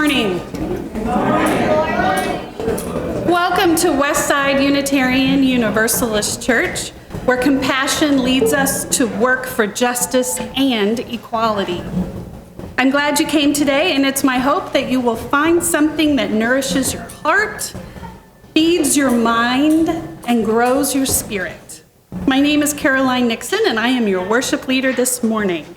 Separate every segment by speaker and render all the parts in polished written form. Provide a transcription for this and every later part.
Speaker 1: morning. Welcome to Westside Unitarian Universalist Church, where compassion leads us to work for justice and equality. I'm glad you came today, and it's my hope that you will find something that nourishes your heart, feeds your mind, and grows your spirit. My name is Caroline Nixon, and I am your worship leader this morning.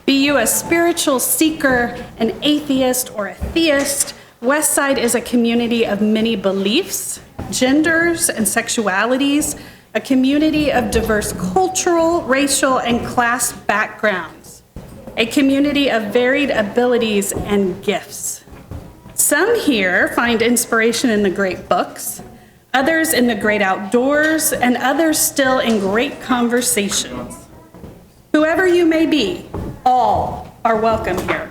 Speaker 1: Be you a spiritual seeker, an atheist, or a theist, Westside is a community of many beliefs, genders, and sexualities, a community of diverse cultural, racial, and class backgrounds, a community of varied abilities and gifts. Some here find inspiration in the great books, others in the great outdoors, and others still in great conversations. Whoever you may be, all are welcome here.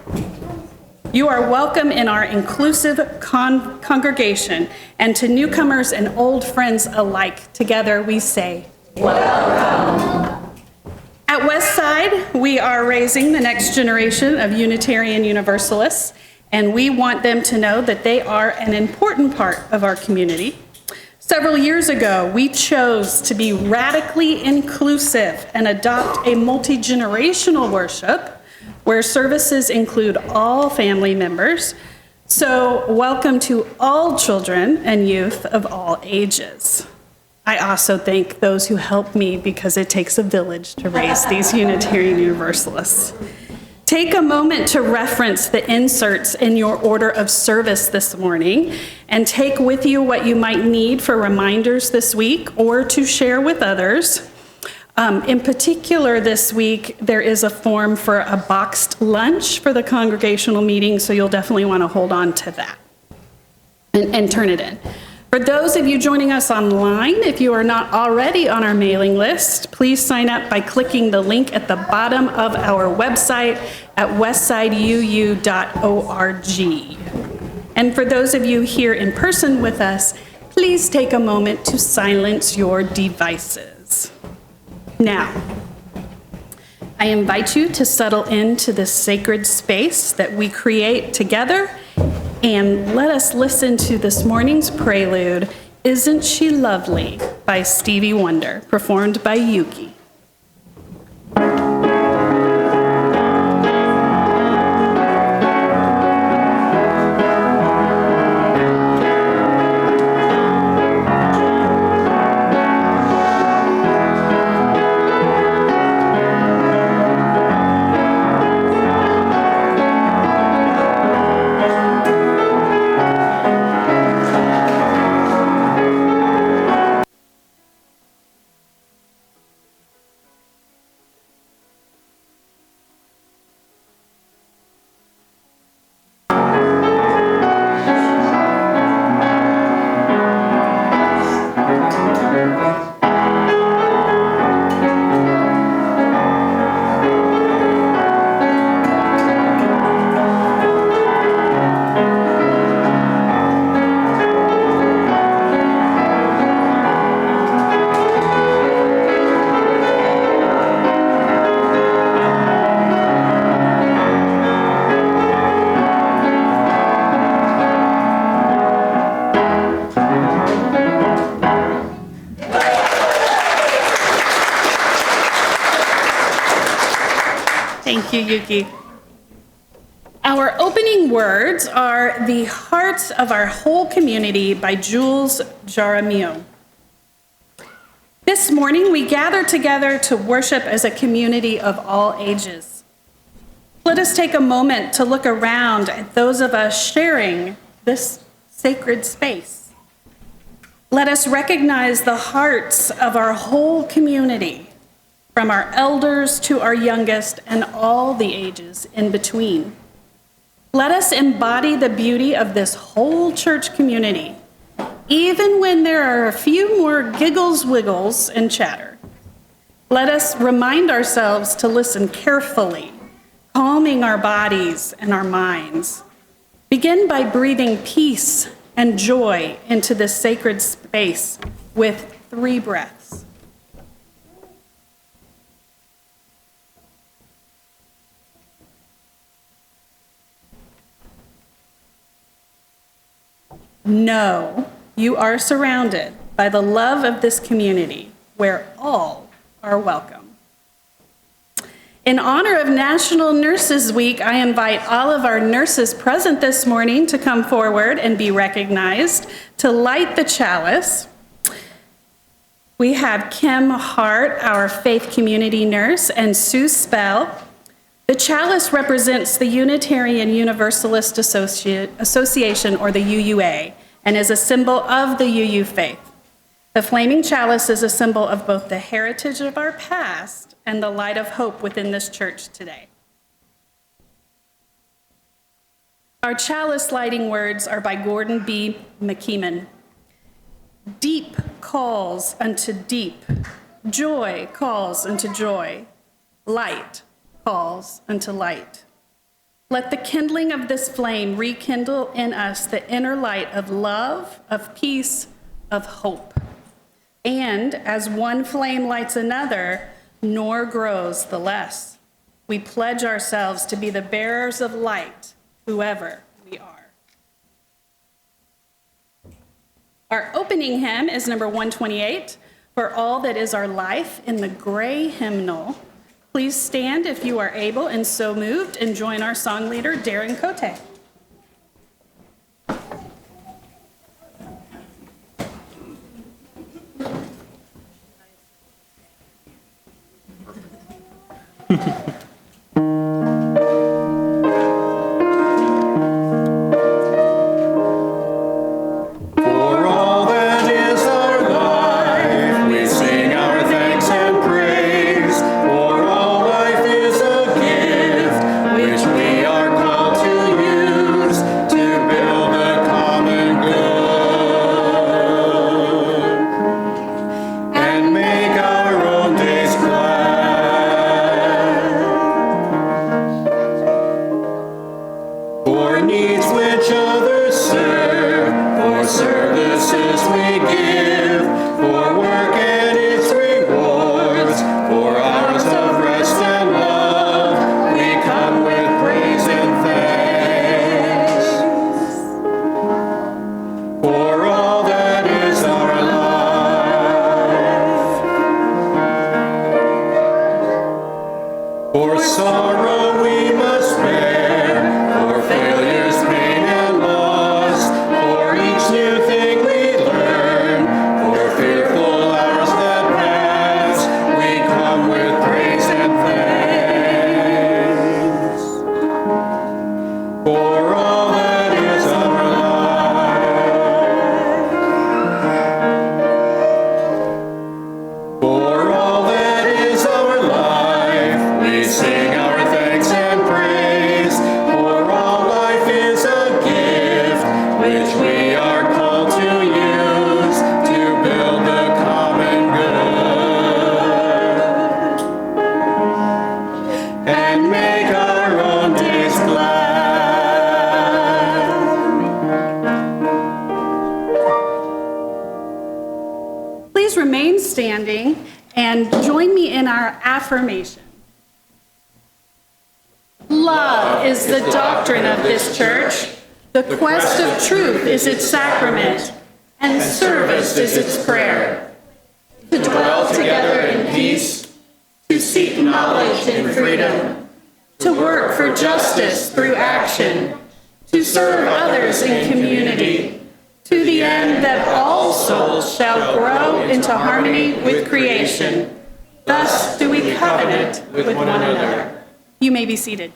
Speaker 1: You are welcome in our inclusive congregation, and to newcomers and old friends alike, together we say, welcome. At Westside, we are raising the next generation of Unitarian Universalists, and we want them to know that they are an important part of our community. Several years ago, we chose to be radically inclusive and adopt a multi-generational worship where services include all family members. So welcome to all children and youth of all ages. I also thank those who help me because it takes a village to raise these Unitarian Universalists. Take a moment to reference the inserts in your order of service this morning and take with you what you might need for reminders this week or to share with others. In particular, this week, there is a form for a boxed lunch for the congregational meeting, so you'll definitely want to hold on to that and turn it in. For those of you joining us online, if you are not already on our mailing list, please sign up by clicking the link at the bottom of our website at westsideu.org. And for those of you here in person with us, please take a moment to silence your devices. Now, I invite you to settle into this sacred space that we create together, and let us listen to this morning's prelude, Isn't She Lovely, by Stevie Wonder, performed by Yuki. Thank you, Yuki. Our opening words are The Hearts of Our Whole Community by Jules Jaramillo. This morning, we gather together to worship as a community of all ages. Let us take a moment to look around at those of us sharing this sacred space. Let us recognize the hearts of our whole community, from our elders to our youngest and all the ages in between. Let us embody the beauty of this whole church community, even when there are a few more giggles, wiggles, and chatter. Let us remind ourselves to listen carefully, calming our bodies and our minds. Begin by breathing peace and joy into this sacred space with 3 breaths. Know you are surrounded by the love of this community where all are welcome. In honor of National Nurses Week, I invite all of our nurses present this morning to come forward and be recognized to light the chalice. We have Kim Hart, our faith community nurse, and Sue Spell. The chalice represents the Unitarian Universalist Association, or the UUA, and is a symbol of the UU faith. The flaming chalice is a symbol of both the heritage of our past and the light of hope within this church today. Our chalice lighting words are by Gordon B. McKeeman. Deep calls unto deep. Joy calls unto joy. Light calls unto light. Let the kindling of this flame rekindle in us the inner light of love, of peace, of hope. And as one flame lights another, nor grows the less. We pledge ourselves to be the bearers of light, whoever we are. Our opening hymn is number 128, For All That Is Our Life, in the gray hymnal. Please stand if you are able and so moved, and join our song leader, Darren Cote. Remain standing and join me in our affirmation. Love is the doctrine of this church. The quest of truth is its sacrament, and service is its prayer. To dwell together in peace, to seek knowledge in freedom, to work for justice through action, to serve others in community, to the end that all souls shall grow into harmony with creation. Thus do we covenant with one another. You may be seated.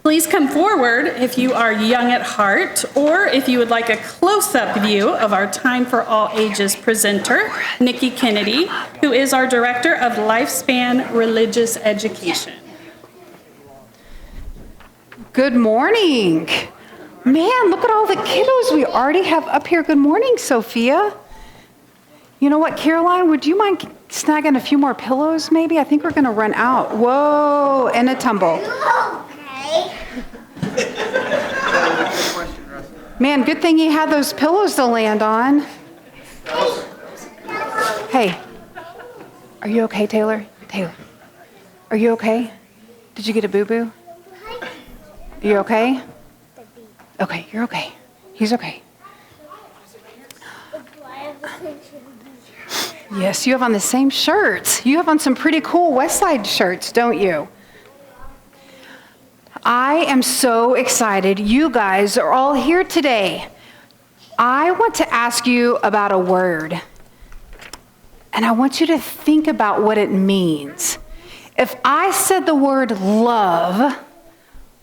Speaker 1: Please come forward if you are young at heart, or if you would like a close-up view of our Time for All Ages presenter, Nikki Kennedy, who is our Director of Lifespan Religious Education.
Speaker 2: Good morning. Man, look at all the kiddos we already have up here. Good morning, Sophia. You know what, Caroline, would you mind snagging a few more pillows, maybe? I think we're going to run out. Whoa, and a tumble. Man, good thing you had those pillows to land on. Hey, are you okay, Taylor? Taylor, are you okay? Did you get a boo-boo? Are you okay? Okay, you're okay. He's okay. Yes, you have on the same shirts. You have on some pretty cool Westside shirts, don't you? I am so excited. You guys are all here today. I want to ask you about a word. And I want you to think about what it means. If I said the word love,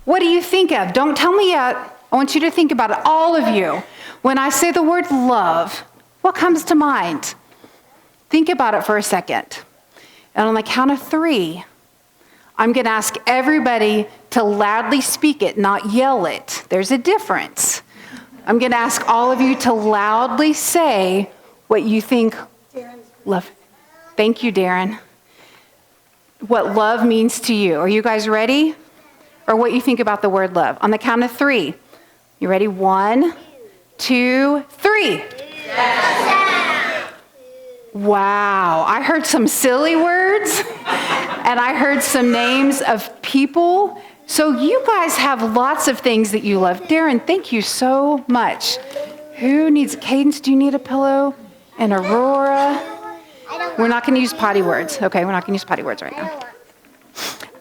Speaker 2: what do you think of? Don't tell me yet. I want you to think about it, all of you. When I say the word love, what comes to mind? Think about it for a second. And on the count of 3, I'm going to ask everybody to loudly speak it, not yell it. There's a difference. I'm going to ask all of you to loudly say what you think love. Thank you, Darren. What love means to you. Are you guys ready? Or what you think about the word love. On the count of 3. You ready? 1, 2, 3. Yes. Wow. I heard some silly words and I heard some names of people. So you guys have lots of things that you love. Darren, thank you so much. Who needs, Cadence, do you need a pillow? And Aurora? We're not going to use potty words. Okay, we're not going to use potty words right now.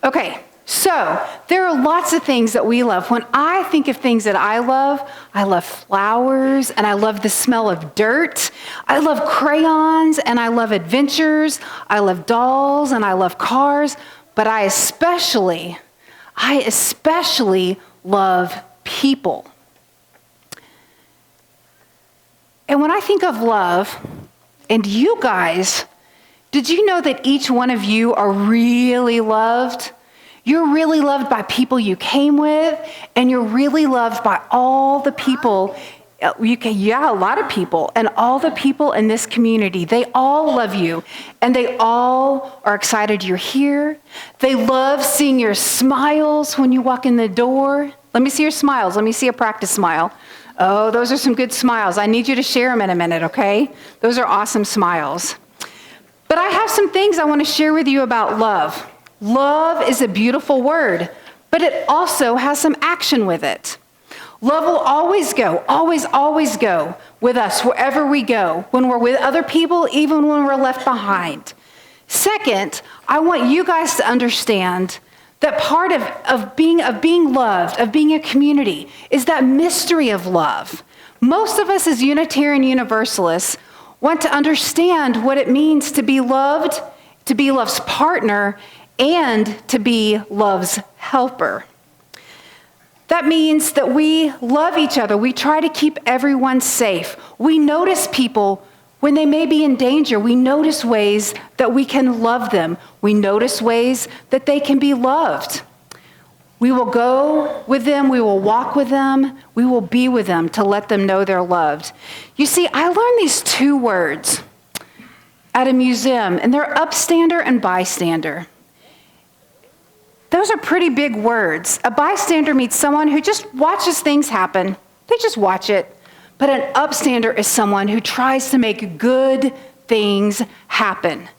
Speaker 2: Okay, so there are lots of things that we love. When I think of things that I love flowers, and I love the smell of dirt. I love crayons, and I love adventures. I love dolls, and I love cars. But I especially love people. And when I think of love, and you guys, did you know that each one of you are really loved? You're really loved by people you came with, and you're really loved by all the people, a lot of people, and all the people in this community. They all love you, and they all are excited you're here. They love seeing your smiles when you walk in the door. Let me see your smiles. Let me see a practice smile. Oh, those are some good smiles. I need you to share them in a minute, okay? Those are awesome smiles. But I have some things I want to share with you about love. Love is a beautiful word, but it also has some action with it. Love will always go with us wherever we go, when we're with other people, even when we're left behind. Second, I want you guys to understand that part of being loved, of being a community, is that mystery of love. Most of us as Unitarian Universalists want to understand what it means to be loved, to be love's partner, and to be love's helper. That means that we love each other. We try to keep everyone safe. We notice people when they may be in danger. We notice ways that we can love them. We notice ways that they can be loved. We will go with them. We will walk with them. We will be with them to let them know they're loved. You see, I learned these 2 words at a museum, and they're upstander and bystander. Those are pretty big words. A bystander means someone who just watches things happen. They just watch it. But an upstander is someone who tries to make good things happen.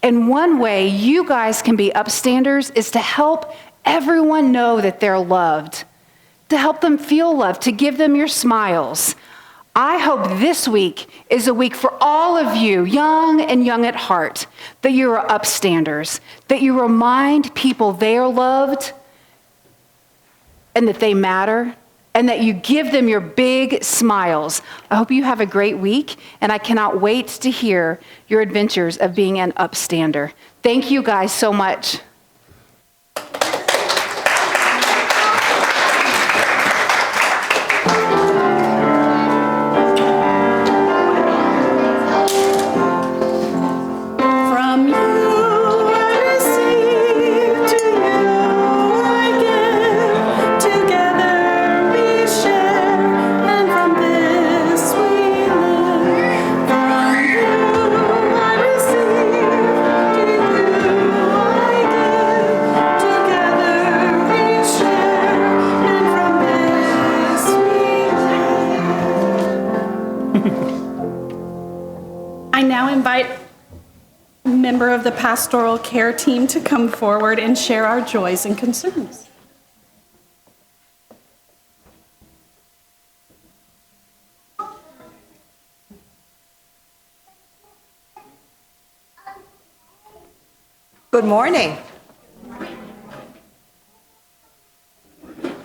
Speaker 2: And one way you guys can be upstanders is to help everyone know that they're loved, to help them feel loved, to give them your smiles. I hope this week is a week for all of you, young and young at heart, that you are upstanders, that you remind people they are loved and that they matter, and that you give them your big smiles. I hope you have a great week, and I cannot wait to hear your adventures of being an upstander. Thank you guys so much.
Speaker 1: I now invite a member of the pastoral care team to come forward and share our joys and concerns.
Speaker 3: Good morning.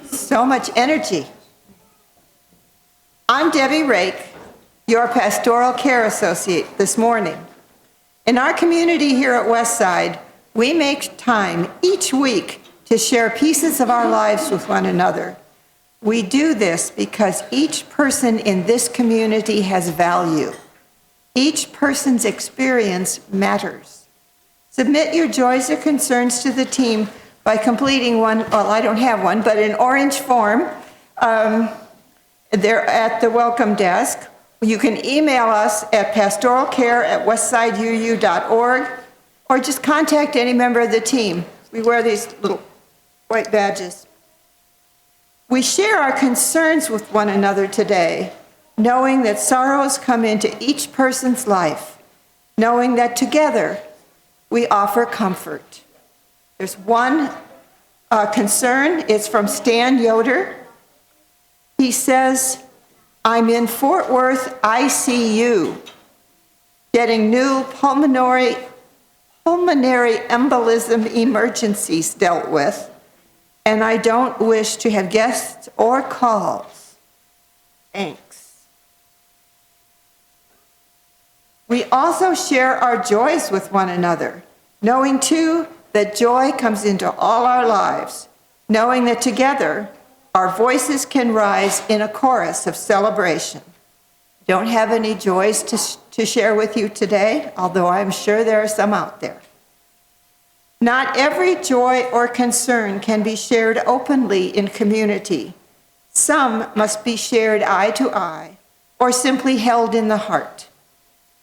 Speaker 3: So much energy. I'm Debbie Rake, your pastoral care associate this morning. In our community here at Westside, we make time each week to share pieces of our lives with one another. We do this because each person in this community has value. Each person's experience matters. Submit your joys or concerns to the team by completing one, well, I don't have one, but an orange form. They're at the welcome desk. You can email us at pastoralcare@westsideu.org or just contact any member of the team. We wear these little white badges. We share our concerns with one another today, knowing that sorrows come into each person's life, knowing that together we offer comfort. There's one concern. It's from Stan Yoder. He says, I'm in Fort Worth ICU, getting new pulmonary embolism emergencies dealt with, and I don't wish to have guests or calls. Thanks. We also share our joys with one another, knowing too that joy comes into all our lives, knowing that together our voices can rise in a chorus of celebration. Don't have any joys to share with you today, although I'm sure there are some out there. Not every joy or concern can be shared openly in community. Some must be shared eye to eye or simply held in the heart.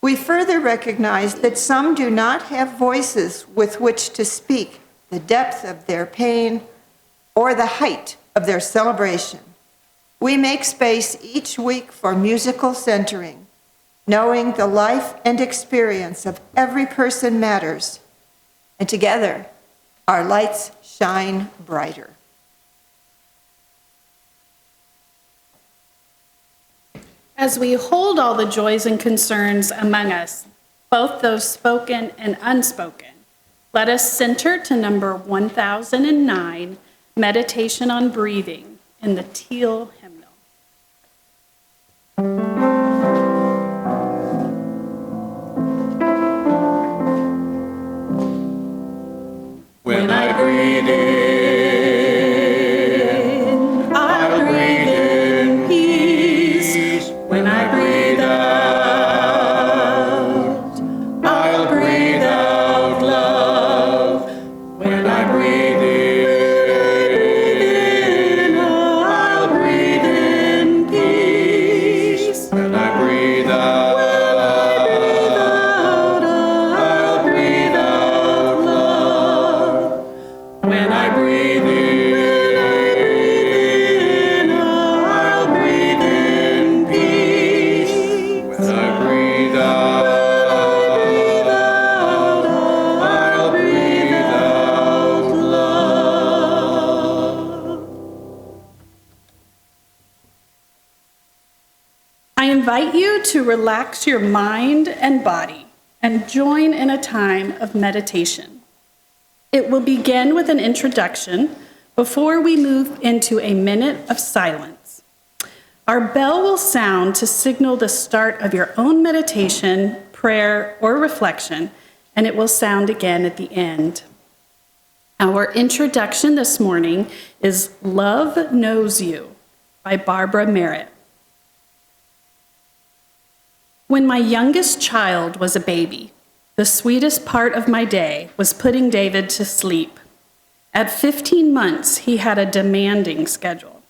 Speaker 3: We further recognize that some do not have voices with which to speak the depth of their pain or the height of their celebration. We make space each week for musical centering, knowing the life and experience of every person matters, and together our lights shine brighter.
Speaker 1: As we hold all the joys and concerns among us, both those spoken and unspoken, let us center to number 1009, Meditation on Breathing, in the Teal hymnal.
Speaker 4: When I breathe in, I'll breathe in peace. When I breathe out, I'll breathe out love. When I breathe in, I'll breathe in peace. When I breathe out, I'll breathe out love. When I breathe in, I'll breathe in peace. When I breathe out, I'll breathe out love.
Speaker 1: I invite you to relax your mind and body and join in a time of meditation. It will begin with an introduction before we move into a minute of silence. Our bell will sound to signal the start of your own meditation, prayer, or reflection, and it will sound again at the end. Our introduction this morning is Love Knows You by Barbara Merritt. When my youngest child was a baby, the sweetest part of my day was putting David to sleep. At 15 months, he had a demanding schedule.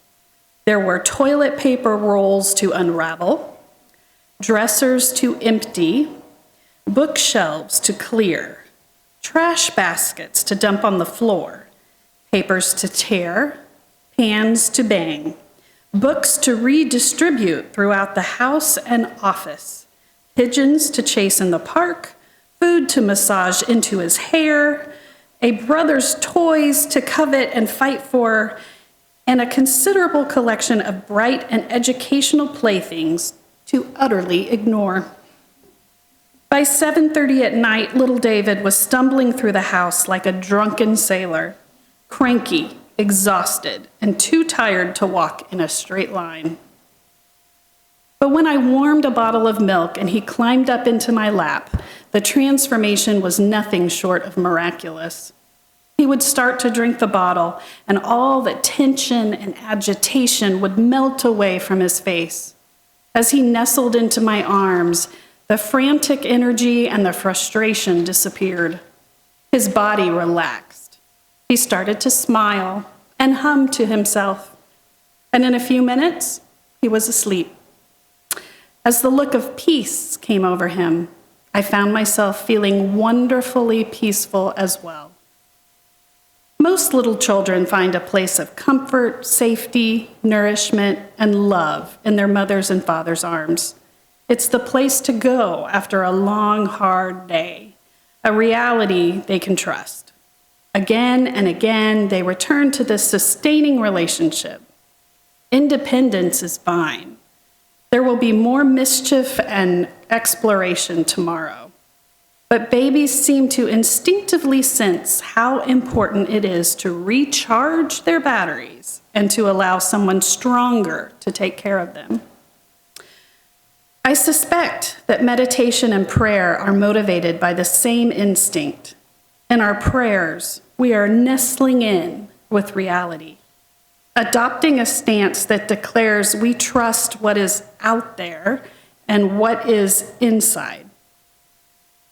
Speaker 1: There were toilet paper rolls to unravel, dressers to empty, bookshelves to clear, trash baskets to dump on the floor, papers to tear, pans to bang, books to redistribute throughout the house and office, pigeons to chase in the park, food to massage into his hair, a brother's toys to covet and fight for, and a considerable collection of bright and educational playthings to utterly ignore. By 7:30 at night, little David was stumbling through the house like a drunken sailor, cranky, exhausted, and too tired to walk in a straight line. But when I warmed a bottle of milk and he climbed up into my lap, the transformation was nothing short of miraculous. He would start to drink the bottle, and all the tension and agitation would melt away from his face. As he nestled into my arms, the frantic energy and the frustration disappeared. His body relaxed. He started to smile and hum to himself, and in a few minutes, he was asleep. As the look of peace came over him, I found myself feeling wonderfully peaceful as well. Most little children find a place of comfort, safety, nourishment, and love in their mother's and father's arms. It's the place to go after a long, hard day, a reality they can trust. Again and again, they return to this sustaining relationship. Independence is fine. There will be more mischief and exploration tomorrow. But babies seem to instinctively sense how important it is to recharge their batteries and to allow someone stronger to take care of them. I suspect that meditation and prayer are motivated by the same instinct. In our prayers, we are nestling in with reality, adopting a stance that declares we trust what is out there and what is inside.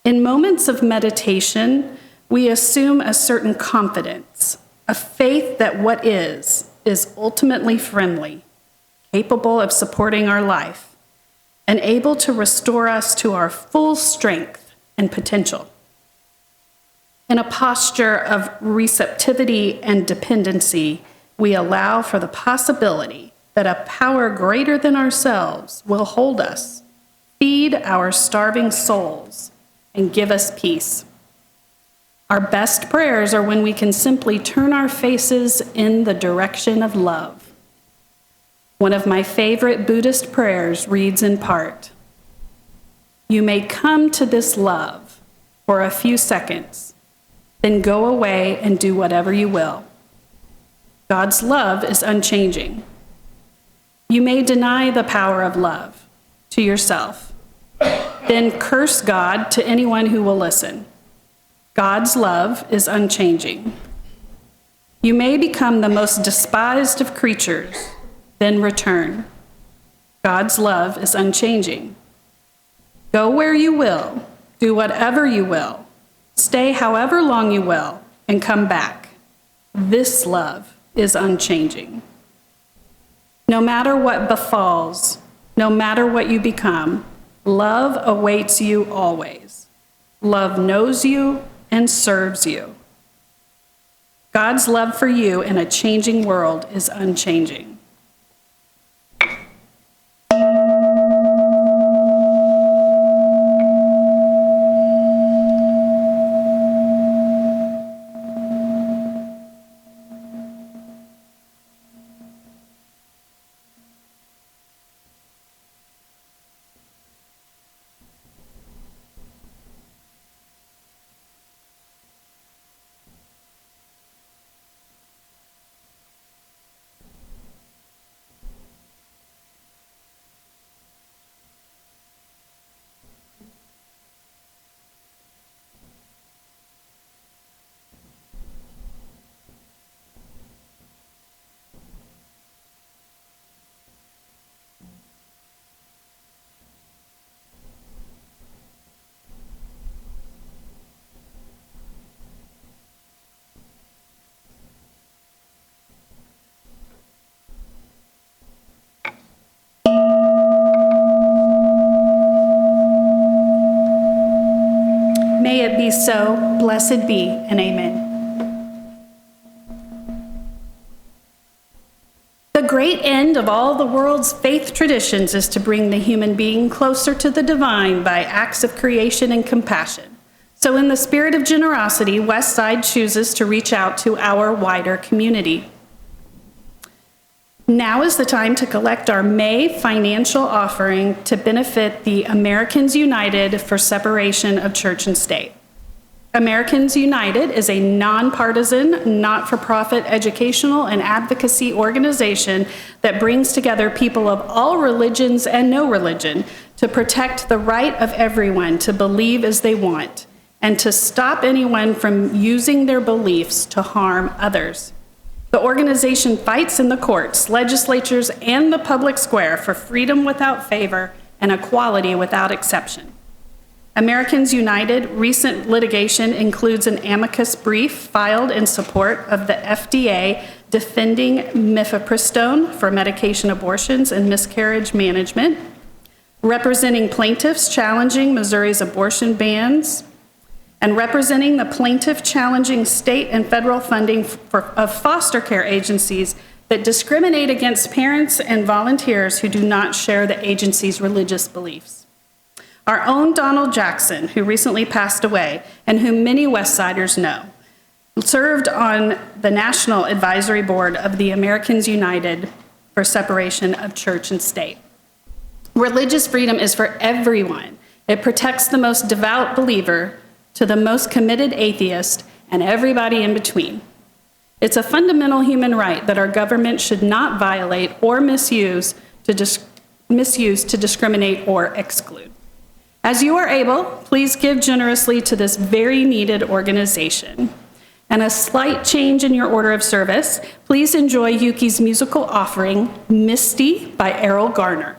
Speaker 1: In moments of meditation, we assume a certain confidence, a faith that what is ultimately friendly, capable of supporting our life, and able to restore us to our full strength and potential. In a posture of receptivity and dependency, we allow for the possibility that a power greater than ourselves will hold us, feed our starving souls, and give us peace. Our best prayers are when we can simply turn our faces in the direction of love. One of my favorite Buddhist prayers reads in part, "You may come to this love for a few seconds, then go away and do whatever you will. God's love is unchanging. You may deny the power of love to yourself, then curse God to anyone who will listen. God's love is unchanging. You may become the most despised of creatures, then return. God's love is unchanging. Go where you will, do whatever you will, stay however long you will, and come back. This love is unchanging. No matter what befalls, no matter what you become, love awaits you always. Love knows you and serves you. God's love for you in a changing world is unchanging." May it be so, blessed be, and amen. The great end of all the world's faith traditions is to bring the human being closer to the divine by acts of creation and compassion. So in the spirit of generosity, Westside chooses to reach out to our wider community. Now is the time to collect our May financial offering to benefit the Americans United for Separation of Church and State. Americans United is a nonpartisan, not-for-profit educational and advocacy organization that brings together people of all religions and no religion to protect the right of everyone to believe as they want and to stop anyone from using their beliefs to harm others. The organization fights in the courts, legislatures, and the public square for freedom without favor and equality without exception. Americans United recent litigation includes an amicus brief filed in support of the FDA defending mifepristone for medication abortions and miscarriage management, representing plaintiffs challenging Missouri's abortion bans, and representing the plaintiff challenging state and federal funding of foster care agencies that discriminate against parents and volunteers who do not share the agency's religious beliefs. Our own Donald Jackson, who recently passed away and whom many Westsiders know, served on the National Advisory Board of the Americans United for Separation of Church and State. Religious freedom is for everyone. It protects the most devout believer to the most committed atheist and everybody in between. It's a fundamental human right that our government should not violate or misuse to discriminate or exclude. As you are able, please give generously to this very needed organization. And a slight change in your order of service, please enjoy Yuki's musical offering, Misty by Errol Garner.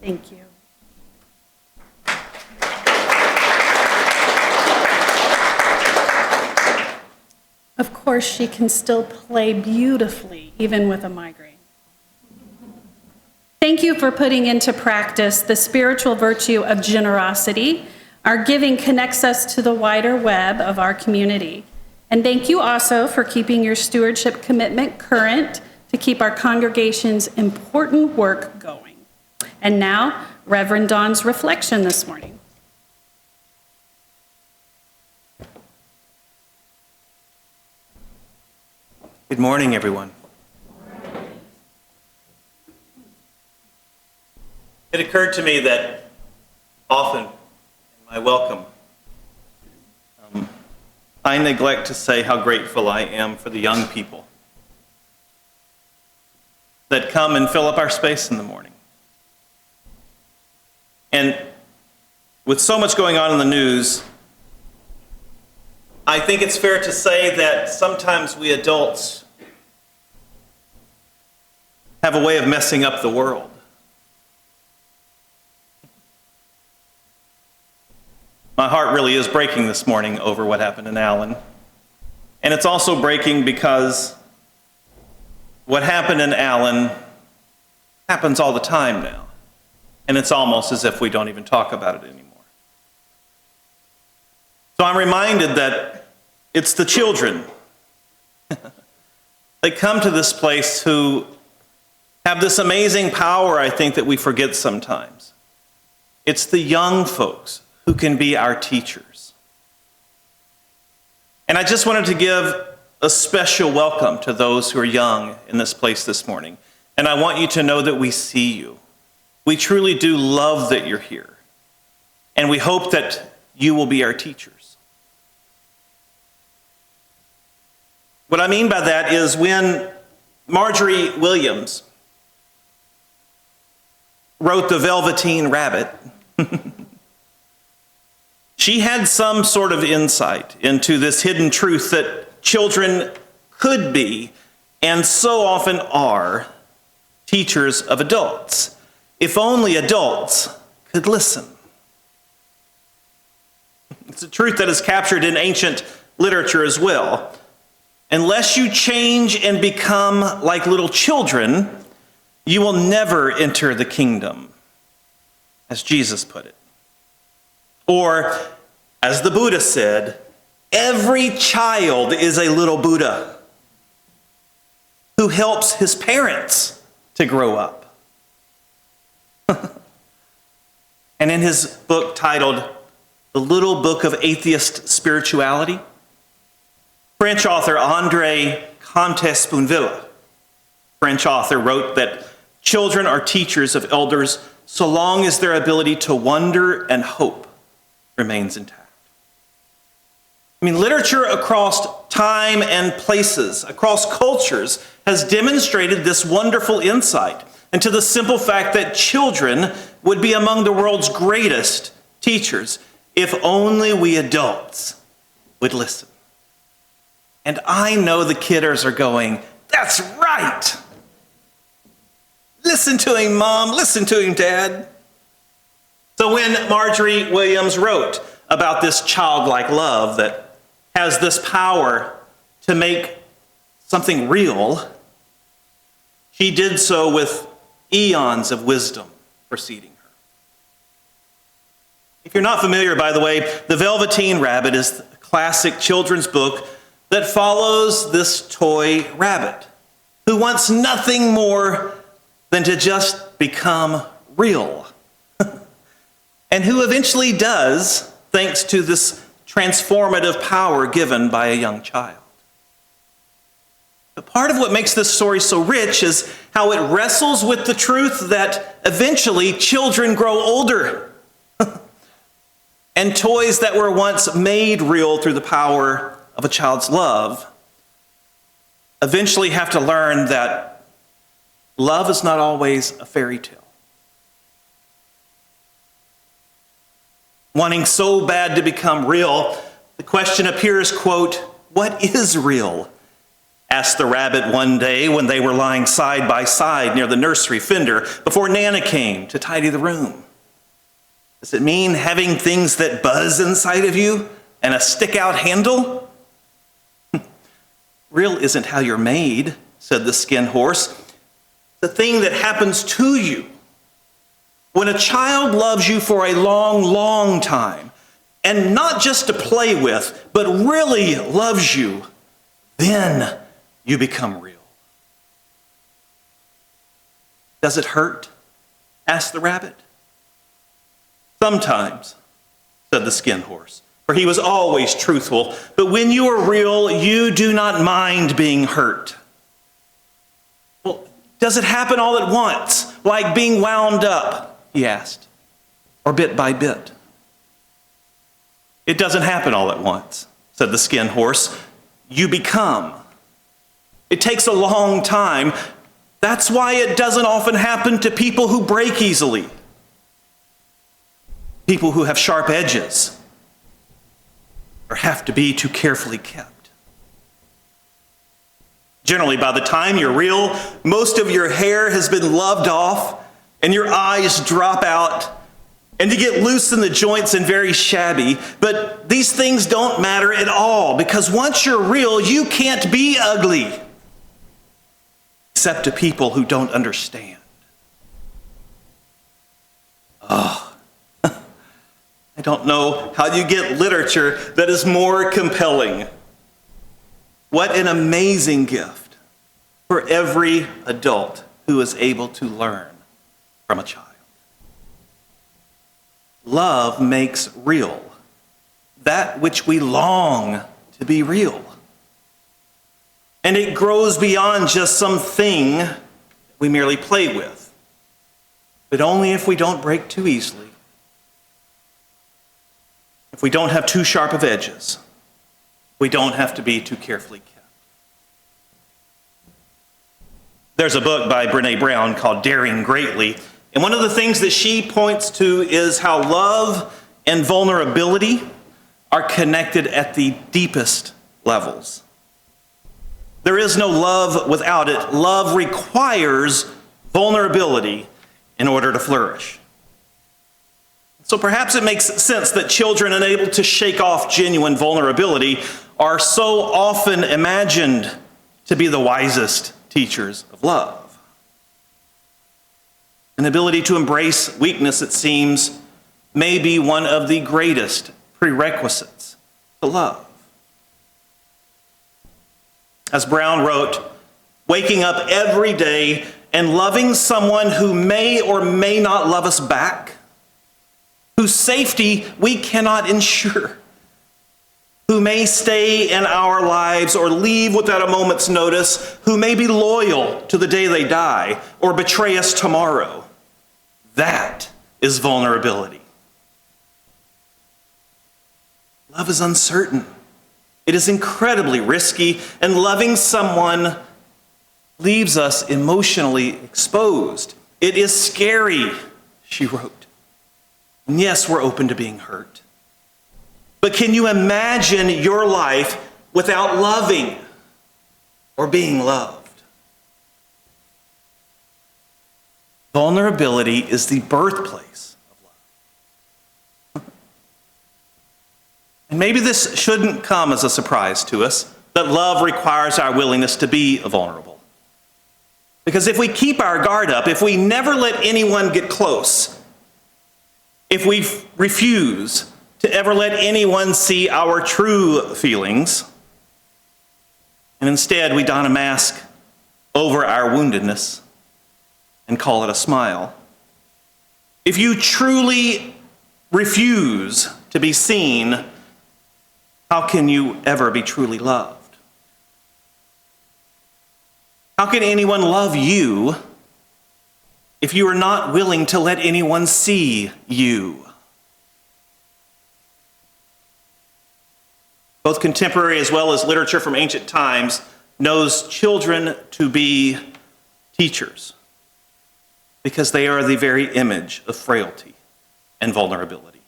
Speaker 1: Thank you. Of course, she can still play beautifully, even with a migraine. Thank you for putting into practice the spiritual virtue of generosity. Our giving connects us to the wider web of our community. And thank you also for keeping your stewardship commitment current to keep our congregation's important work going. And now, Reverend Dawn's reflection this morning.
Speaker 5: Good morning, everyone. It occurred to me that often in my welcome, I neglect to say how grateful I am for the young people that come and fill up our space in the morning. And with so much going on in the news, I think it's fair to say that sometimes we adults have a way of messing up the world. My heart really is breaking this morning over what happened in Allen. And it's also breaking because what happened in Allen happens all the time now. And it's almost as if we don't even talk about it anymore. So I'm reminded that it's the children that come to this place who have this amazing power, I think, that we forget sometimes. It's the young folks who can be our teachers. And I just wanted to give a special welcome to those who are young in this place this morning. And I want you to know that we see you. We truly do love that you're here. And we hope that you will be our teachers. What I mean by that is when Marjorie Williams wrote The Velveteen Rabbit, she had some sort of insight into this hidden truth that children could be, and so often are, teachers of adults, if only adults could listen. It's a truth that is captured in ancient literature as well. Unless you change and become like little children, you will never enter the kingdom, as Jesus put it. Or, as the Buddha said, every child is a little Buddha who helps his parents to grow up. And in his book titled The Little Book of Atheist Spirituality, French author André Comte-Sponville, French author, wrote that children are teachers of elders so long as their ability to wonder and hope remains intact. I mean, literature across time and places, across cultures, has demonstrated this wonderful insight into the simple fact that children would be among the world's greatest teachers if only we adults would listen. And I know the kidders are going, that's right. Listen to him, Mom. Listen to him, Dad. So when Marjorie Williams wrote about this childlike love that has this power to make something real, she did so with eons of wisdom preceding her. If you're not familiar, by the way, The Velveteen Rabbit is a classic children's book that follows this toy rabbit who wants nothing more than to just become real. And who eventually does, thanks to this transformative power given by a young child. But part of what makes this story so rich is how it wrestles with the truth that eventually children grow older. And toys that were once made real through the power of a child's love eventually have to learn that love is not always a fairy tale. Wanting so bad to become real, the question appears, quote, "What is real?" asked the rabbit one day when they were lying side by side near the nursery fender before Nana came to tidy the room. Does it mean having things that buzz inside of you and a stick-out handle? Real isn't how you're made, said the skin horse. The thing that happens to you. When a child loves you for a long, long time, and not just to play with, but really loves you, then you become real. Does it hurt? Asked the rabbit. Sometimes, said the skin horse, for he was always truthful, but when you are real, you do not mind being hurt. Well, does it happen all at once, like being wound up? He asked, or bit by bit. It doesn't happen all at once, said the skin horse. You become. It takes a long time. That's why it doesn't often happen to people who break easily. People who have sharp edges. or have to be too carefully kept. Generally, by the time you're real, most of your hair has been loved off and your eyes drop out and you get loose in the joints and very shabby. But these things don't matter at all, because once you're real, you can't be ugly, except to people who don't understand. Oh, I don't know how you get literature that is more compelling. What an amazing gift for every adult who is able to learn from a child. Love makes real that which we long to be real. And it grows beyond just something we merely play with, but only if we don't break too easily, if we don't have too sharp of edges, we don't have to be too carefully kept. There's a book by Brené Brown called Daring Greatly, and one of the things that she points to is how love and vulnerability are connected at the deepest levels. There is no love without it. Love requires vulnerability in order to flourish. So perhaps it makes sense that children unable to shake off genuine vulnerability are so often imagined to be the wisest teachers of love. An ability to embrace weakness, it seems, may be one of the greatest prerequisites to love. As Brown wrote, waking up every day and loving someone who may or may not love us back, whose safety we cannot ensure, who may stay in our lives or leave without a moment's notice, who may be loyal to the day they die or betray us tomorrow. That is vulnerability. Love is uncertain. It is incredibly risky, and loving someone leaves us emotionally exposed. It is scary, she wrote. And yes, we're open to being hurt. But can you imagine your life without loving or being loved? Vulnerability is the birthplace of love. And maybe this shouldn't come as a surprise to us, that love requires our willingness to be vulnerable. Because if we keep our guard up, if we never let anyone get close, if we refuse to ever let anyone see our true feelings, and instead we don a mask over our woundedness and call it a smile. If you truly refuse to be seen, how can you ever be truly loved? How can anyone love you if you are not willing to let anyone see you? Both contemporary as well as literature from ancient times knows children to be teachers, because they are the very image of frailty and vulnerability.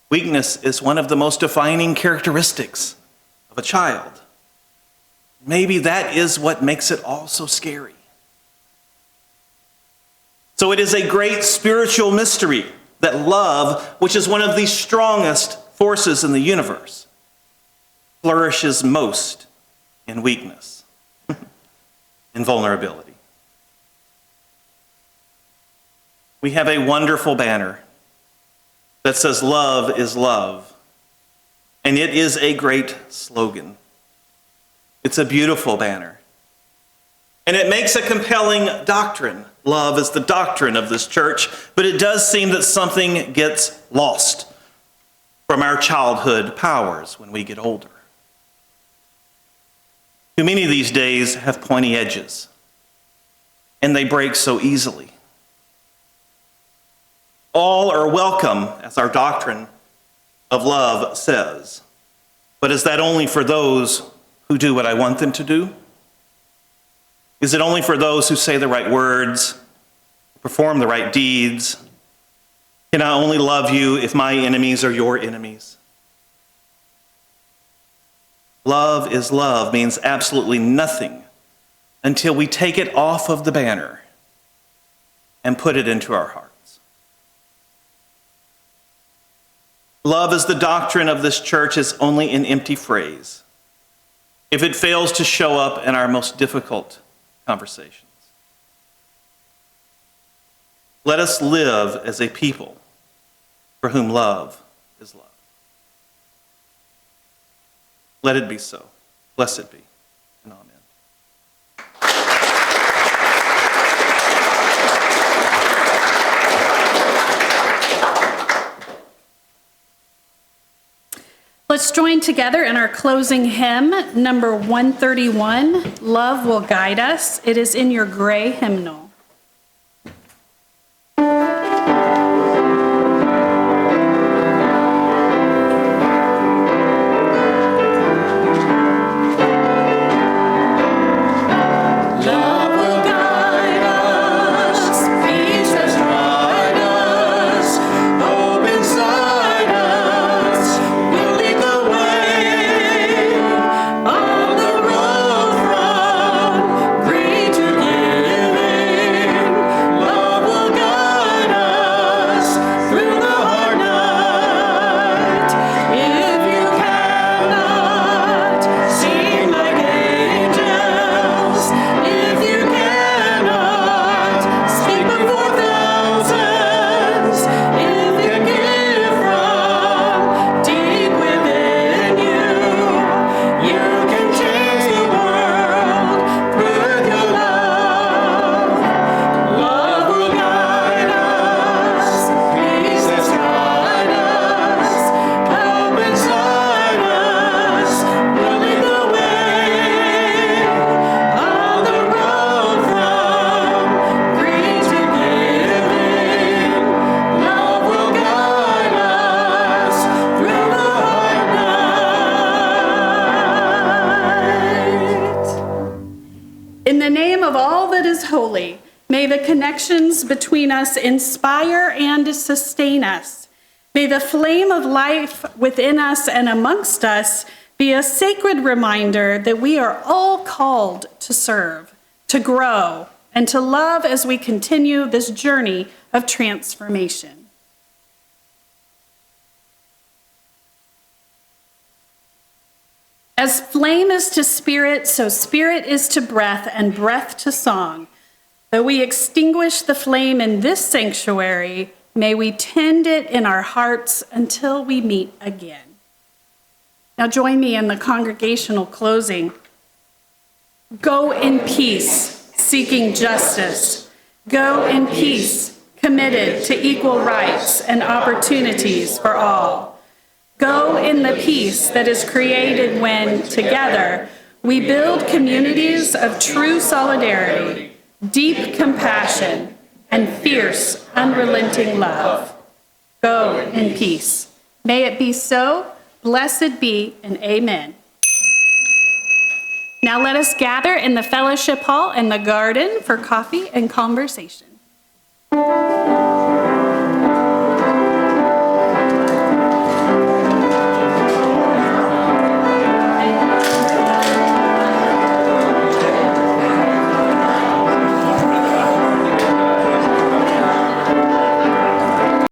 Speaker 5: Weakness is one of the most defining characteristics of a child. Maybe that is what makes it all so scary. So it is a great spiritual mystery that love, which is one of the strongest forces in the universe, flourishes most in weakness, in vulnerability. We have a wonderful banner that says, "Love is love." And it is a great slogan. It's a beautiful banner. And it makes a compelling doctrine. Love is the doctrine of this church, but it does seem that something gets lost from our childhood powers when we get older. Too many these days have pointy edges, and they break so easily. All are welcome, as our doctrine of love says. But is that only for those who do what I want them to do? Is it only for those who say the right words, perform the right deeds? Can I only love you if my enemies are your enemies? love is love means absolutely nothing until we take it off of the banner and put it into our hearts. Love as the doctrine of this church is only an empty phrase if it fails to show up in our most difficult conversations. Let us live as a people for whom love is love. Let it be so. Blessed be, and amen.
Speaker 1: Let's join together in our closing hymn, number 131, Love Will Guide Us. It is in your gray hymnal. Holy, may the connections between us inspire and sustain us. May the flame of life within us and amongst us be a sacred reminder that we are all called to serve, to grow, and to love as we continue this journey of transformation. As flame is to spirit, so spirit is to breath, and breath to song. Though we extinguish the flame in this sanctuary, may we tend it in our hearts until we meet again. Now join me in the congregational closing. Go in peace, seeking justice. Go in peace, committed to equal rights and opportunities for all. Go in the peace that is created when, together, we build communities of true solidarity, deep compassion, and fierce, unrelenting love. Go in peace. May it be so. Blessed be, and amen. Now let us gather in the fellowship hall and the garden for coffee and conversation.